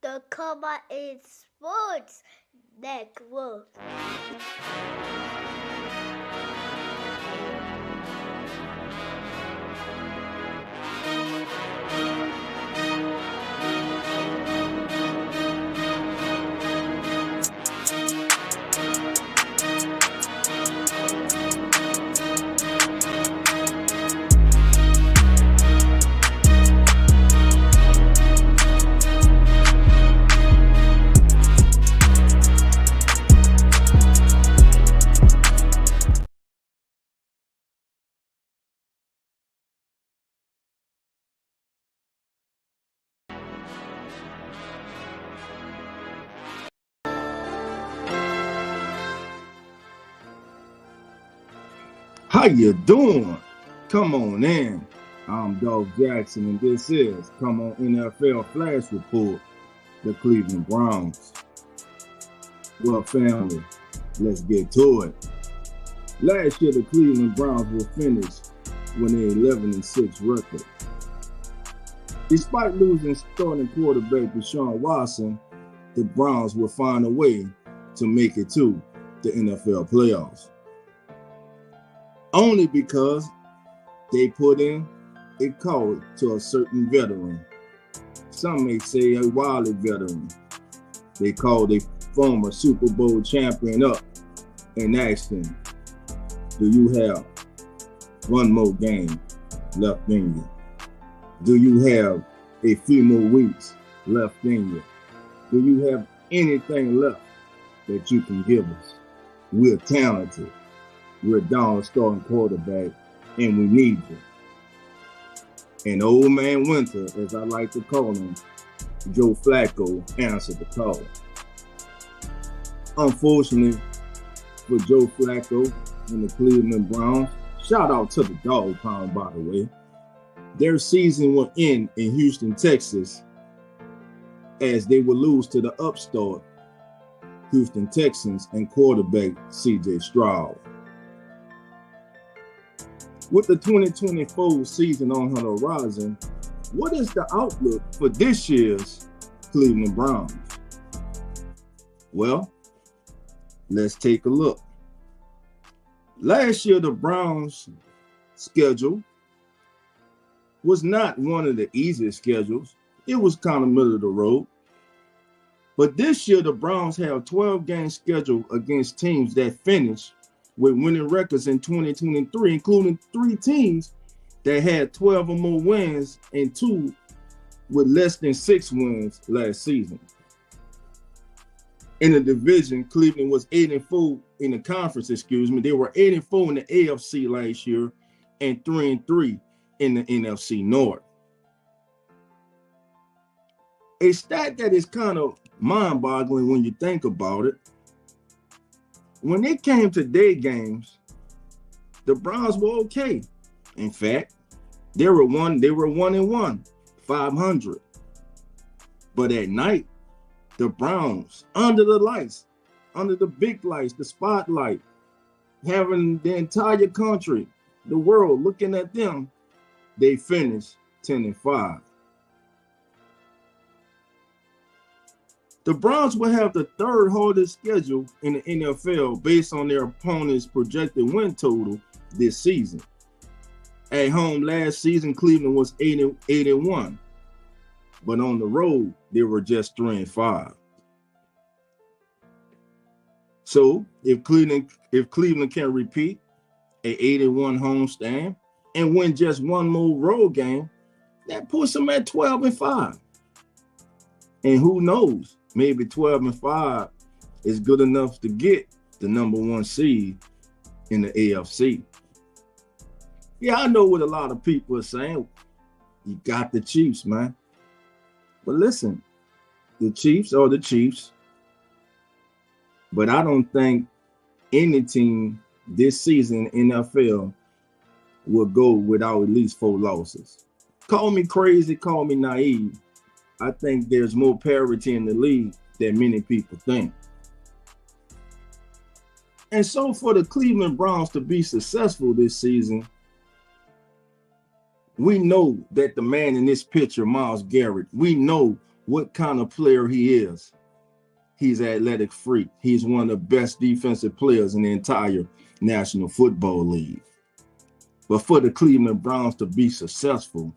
the Comma in Sports Network. How you doing? Come on in. I'm Dog Jackson, and this is Come On NFL Flash Report, the Cleveland Browns. Well, family, let's get to it. Last year, the Cleveland Browns were finished with an 11-6 record. Despite losing starting quarterback Deshaun Watson, the Browns will find a way to make it to the NFL playoffs. Only because they put in a call to a certain veteran. Some may say a wily veteran. They called a former Super Bowl champion up and asked him, do you have one more game left in you? Do you have a few more weeks left in you? Do you have anything left that you can give us? We're talented. We're down a starting quarterback, and we need you. And old man Winter, as I like to call him, Joe Flacco, answered the call. Unfortunately for Joe Flacco and the Cleveland Browns, shout out to the Dog Pound, by the way, their season will end in Houston, Texas, as they will lose to the upstart Houston Texans and quarterback C.J. Stroud. With the 2024 season on the horizon, what is the outlook for this year's Cleveland Browns? Well, let's take a look. Last year, the Browns' schedule was not one of the easiest schedules. It was kind of middle of the road. But this year, the Browns have a 12-game schedule against teams that finish with winning records in 2023, including 3 teams that had 12 or more wins and 2 with less than 6 wins last season. In the division, Cleveland was 8-4 in the conference, They were 8-4 in the AFC last year and 3-3 in the NFC North. A stat that is kind of mind-boggling when you think about it. When it came to day games, the Browns were okay. In fact, they were 1-1, 500. But at night, the Browns, under the lights, under the big lights, the spotlight, having the entire country, the world looking at them, they finished 10-5. The Browns will have the 3rd hardest schedule in the NFL based on their opponent's projected win total this season. At home last season, Cleveland was 8-1, but on the road, they were just 3-5. So if Cleveland can repeat an 8-1 homestand and win just one more road game, that puts them at 12-5. And who knows? Maybe 12-5 is good enough to get the number 1 seed in the AFC. Yeah, I know what a lot of people are saying. You got the Chiefs, man. But listen, the Chiefs are the Chiefs. But I don't think any team this season in NFL will go without at least 4 losses. Call me crazy, call me naive. I think there's more parity in the league than many people think. And so for the Cleveland Browns to be successful this season, we know that the man in this picture, Myles Garrett, we know what kind of player he is. He's an athletic freak. He's one of the best defensive players in the entire National Football League. But for the Cleveland Browns to be successful,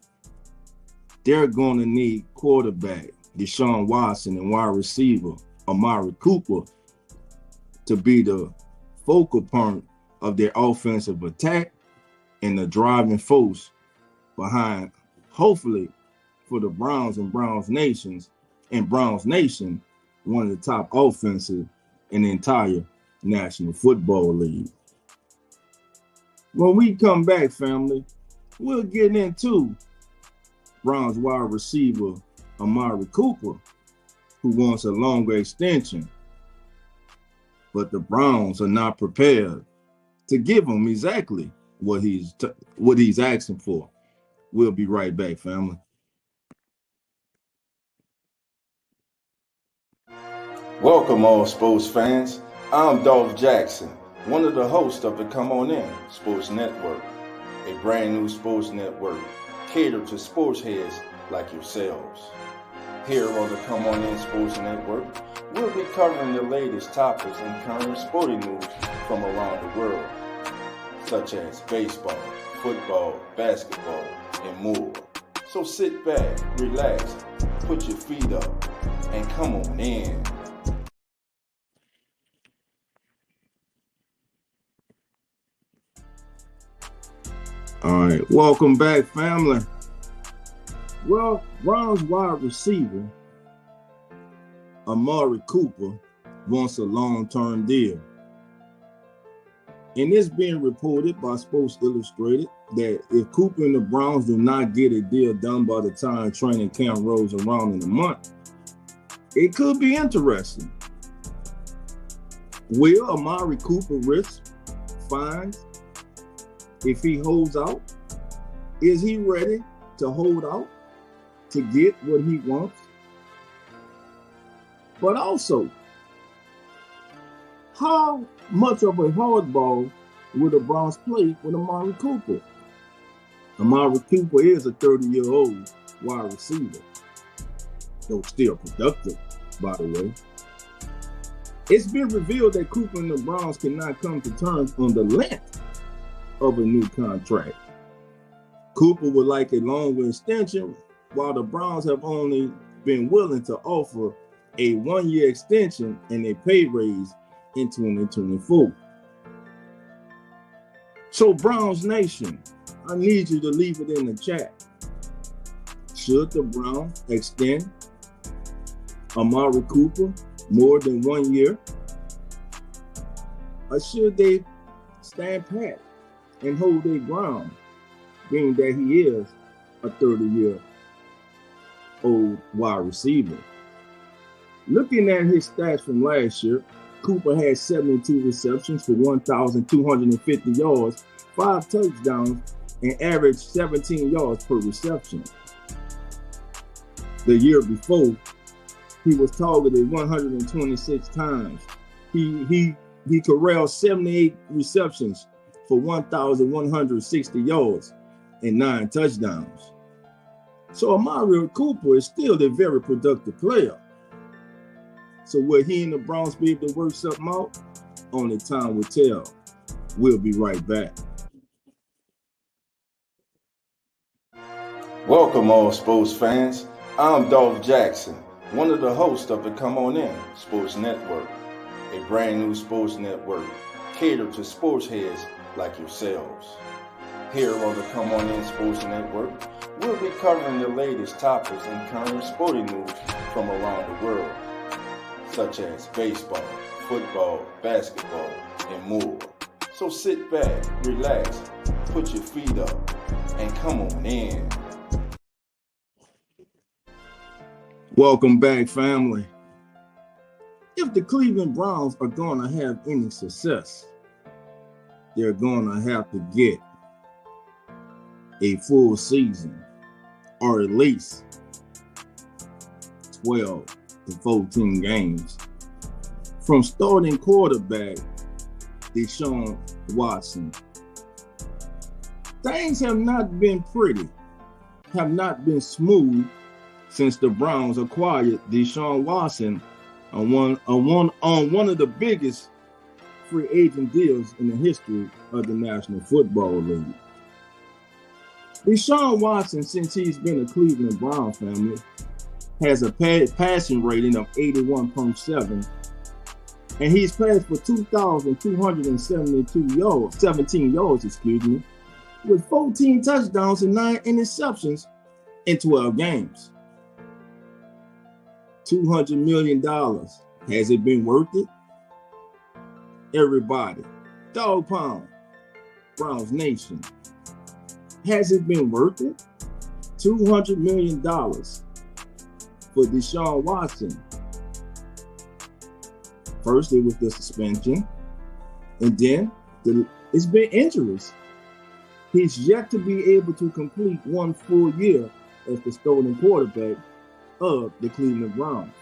they're going to need quarterback Deshaun Watson and wide receiver Amari Cooper to be the focal point of their offensive attack and the driving force behind, hopefully, for the Browns and Browns Nation, one of the top offenses in the entire National Football League. When we come back, family, we'll get into Browns wide receiver Amari Cooper, who wants a longer extension, but the Browns are not prepared to give him exactly what he's asking for. We'll be right back, family. Welcome, all sports fans. I'm Dolph Jackson, one of the hosts of the Come On In Sports Network, a brand new sports network catered to sports heads like yourselves. Here on the Come On In Sports Network, we'll be covering the latest topics and current sporting news from around the world, such as baseball, football, basketball, and more. So sit back, relax, put your feet up, and come on in. All right, welcome back, family. Well, Browns wide receiver Amari Cooper wants a long-term deal. And it's being reported by Sports Illustrated that if Cooper and the Browns do not get a deal done by the time training camp rolls around in a month, it could be interesting. Will Amari Cooper risk fines if he holds out? Is he ready to hold out to get what he wants? But also, how much of a hardball will the Browns play with Amari Cooper? Amari Cooper is a 30-year-old wide receiver, though still productive, by the way. It's been revealed that Cooper and the Browns cannot come to terms on the length of a new contract. Cooper would like a longer extension, while the Browns have only been willing to offer a one-year extension and a pay raise in 2024. So Browns Nation, I need you to leave it in the chat. Should the Browns extend Amari Cooper more than 1 year? Or should they stand pat and hold their ground, being that he is a 30-year-old wide receiver? Looking at his stats from last year, Cooper had 72 receptions for 1,250 yards, 5 touchdowns, and averaged 17 yards per reception. The year before, he was targeted 126 times. He corralled 78 receptions for 1,160 yards and 9 touchdowns. So Amari Cooper is still a very productive player. So will he and the Browns be able to work something out? Only time will tell. We'll be right back. Welcome, all sports fans. I'm Dolph Jackson, one of the hosts of the Come On In Sports Network, a brand new sports network catered to sports heads like yourselves. Here on the Come On In Sports Network, we'll be covering the latest topics and current sporting news from around the world, such as baseball, football, basketball, and more. So sit back, relax, put your feet up, and come on in. Welcome back, family. If the Cleveland Browns are going to have any success, they're going to have to get a full season, or at least 12 to 14 games from starting quarterback Deshaun Watson. Things have not been pretty, have not been smooth since the Browns acquired Deshaun Watson on one of the biggest free agent deals in the history of the National Football League. Deshaun Watson, since he's been a Cleveland Brown family, has a passing rating of 81.7, and he's passed for 2,217 yards, with 14 touchdowns and 9 interceptions in 12 games. $200 million. Has it been worth it? Everybody. Dog Pound. Browns Nation. Has it been worth it? $200 million for Deshaun Watson. First, it was the suspension, and then it's been injuries. He's yet to be able to complete one full year as the starting quarterback of the Cleveland Browns.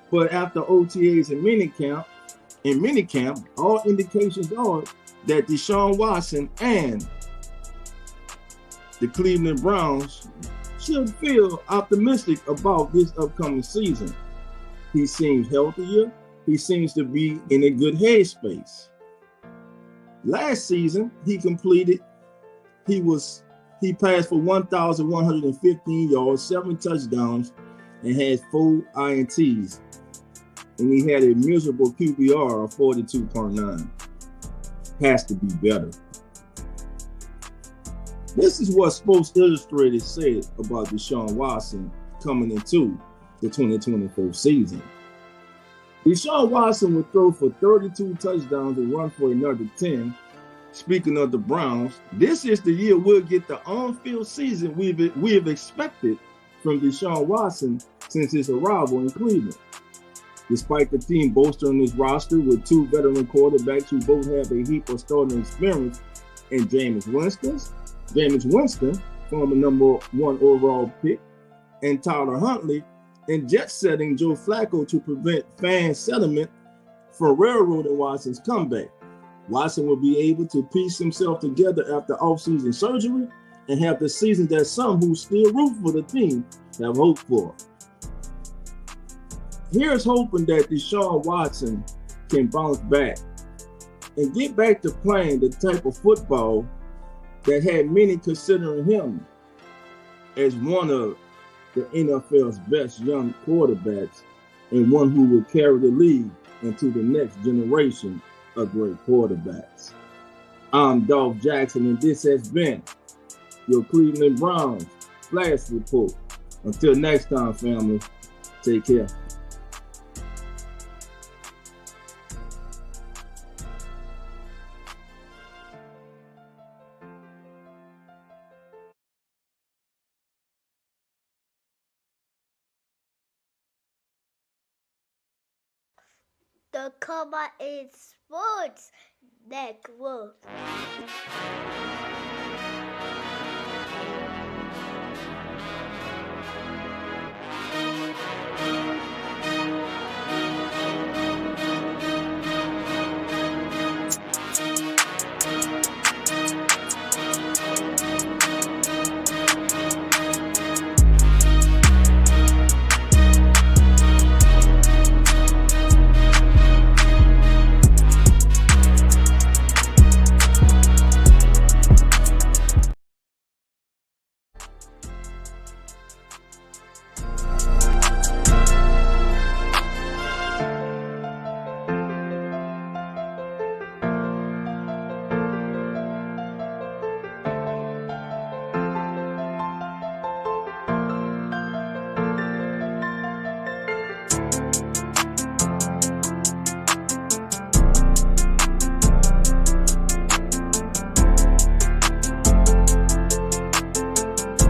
But after OTAs and minicamp, all indications are that Deshaun Watson and the Cleveland Browns should feel optimistic about this upcoming season. He seems healthier. He seems to be in a good headspace. Last season, he passed for 1,115 yards, 7 touchdowns, and had 4 INTs. And he had a miserable QBR of 42.9. Has to be better. This is what Sports Illustrated said about Deshaun Watson coming into the 2024 season. Deshaun Watson would throw for 32 touchdowns and run for another 10. Speaking of the Browns, this is the year we'll get the on-field season we have expected from Deshaun Watson since his arrival in Cleveland. Despite the team bolstering its roster with 2 veteran quarterbacks who both have a heap of starting experience in Jameis Winston, former number 1 overall pick, and Tyler Huntley, and jet setting Joe Flacco to prevent fan sentiment from railroading Watson's comeback. Watson will be able to piece himself together after offseason surgery and have the season that some who still root for the team have hoped for. Here's hoping that Deshaun Watson can bounce back and get back to playing the type of football that had many considering him as one of the NFL's best young quarterbacks and one who will carry the league into the next generation of great quarterbacks. I'm Dolph Jackson, and this has been your Cleveland Browns Flash Report. Until next time, family, take care. The Cover is Sports Network.